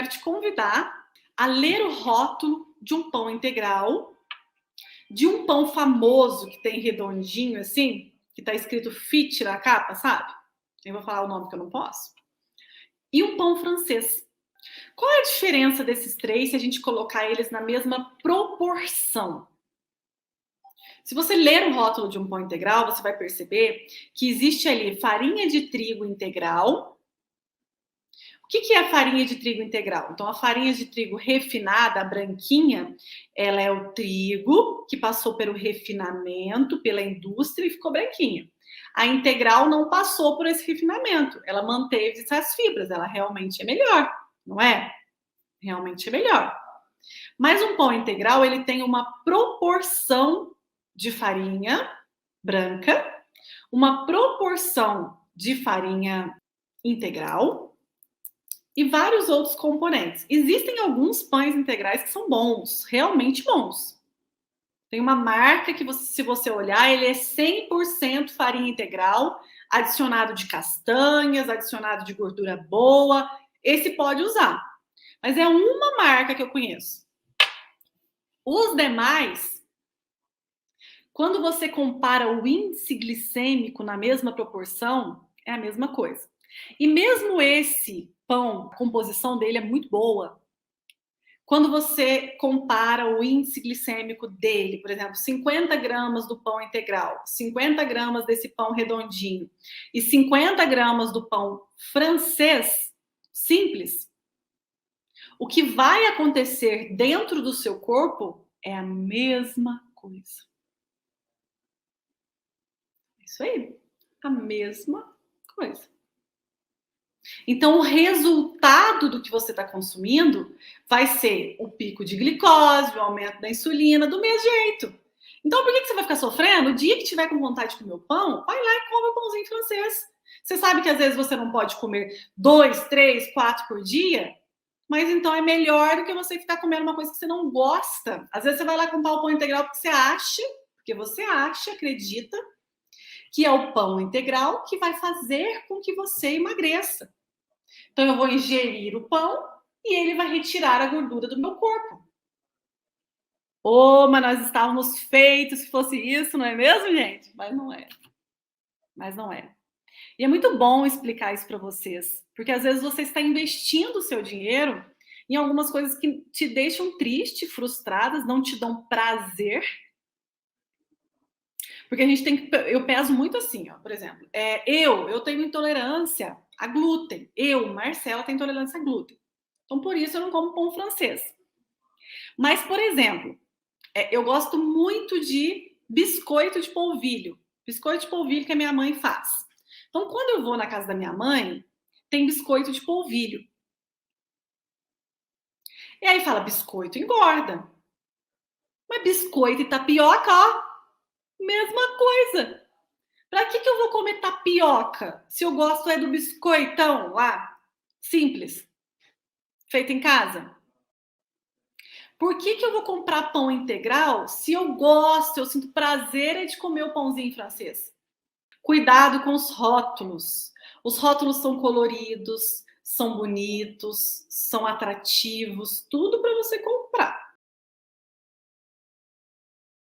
quero te convidar a ler o rótulo de um pão integral, de um pão famoso que tem redondinho assim, que tá escrito fit na capa, sabe? Eu vou falar o nome que eu não posso. E um pão francês. Qual é a diferença desses três se a gente colocar eles na mesma proporção? Se você ler o rótulo de um pão integral, você vai perceber que existe ali farinha de trigo integral. O que é a farinha de trigo integral? Então, a farinha de trigo refinada, a branquinha, ela é o trigo que passou pelo refinamento, pela indústria e ficou branquinha. A integral não passou por esse refinamento, ela manteve essas fibras, ela realmente é melhor, não é? Realmente é melhor. Mas um pão integral, ele tem uma proporção de farinha branca, uma proporção de farinha integral e vários outros componentes. Existem alguns pães integrais que são bons, realmente bons. Tem uma marca que, se você olhar, ele é 100% farinha integral, adicionado de castanhas, adicionado de gordura boa. Esse pode usar. Mas é uma marca que eu conheço. Os demais, quando você compara o índice glicêmico na mesma proporção, é a mesma coisa. E mesmo esse pão, a composição dele é muito boa. Quando você compara o índice glicêmico dele, por exemplo, 50 gramas do pão integral, 50 gramas desse pão redondinho e 50 gramas do pão francês, simples, o que vai acontecer dentro do seu corpo é a mesma coisa. Isso aí, a mesma coisa. Então, o resultado do que você está consumindo vai ser o pico de glicose, o aumento da insulina, do mesmo jeito. Então, por que você vai ficar sofrendo? O dia que tiver com vontade de comer o pão, vai lá e come o pãozinho francês. Você sabe que às vezes você não pode comer 2, 3, 4 por dia, mas então é melhor do que você ficar comendo uma coisa que você não gosta. Às vezes você vai lá comprar o pão integral porque você acha, acredita, que é o pão integral que vai fazer com que você emagreça. Então, eu vou ingerir o pão e ele vai retirar a gordura do meu corpo. Mas nós estávamos feitos se fosse isso, não é mesmo, gente? Mas não é. Mas não é. E é muito bom explicar isso para vocês, porque às vezes você está investindo o seu dinheiro em algumas coisas que te deixam triste, frustradas, não te dão prazer. Porque a gente tem que. Eu peso muito assim, ó, por exemplo. Eu tenho intolerância a glúten. Marcela, tenho intolerância a glúten. Então, por isso, eu não como pão francês. Mas, por exemplo, eu gosto muito de biscoito de polvilho. Biscoito de polvilho que a minha mãe faz. Então, quando eu vou na casa da minha mãe, tem biscoito de polvilho. E aí fala, biscoito engorda. Mas biscoito e tapioca, ó, mesma coisa. Pra que eu vou comer tapioca se eu gosto do biscoitão lá, simples, feito em casa? Por que eu vou comprar pão integral se eu gosto, eu sinto prazer de comer o pãozinho francês? Cuidado com os rótulos. Os rótulos são coloridos, são bonitos, são atrativos, tudo para você comprar.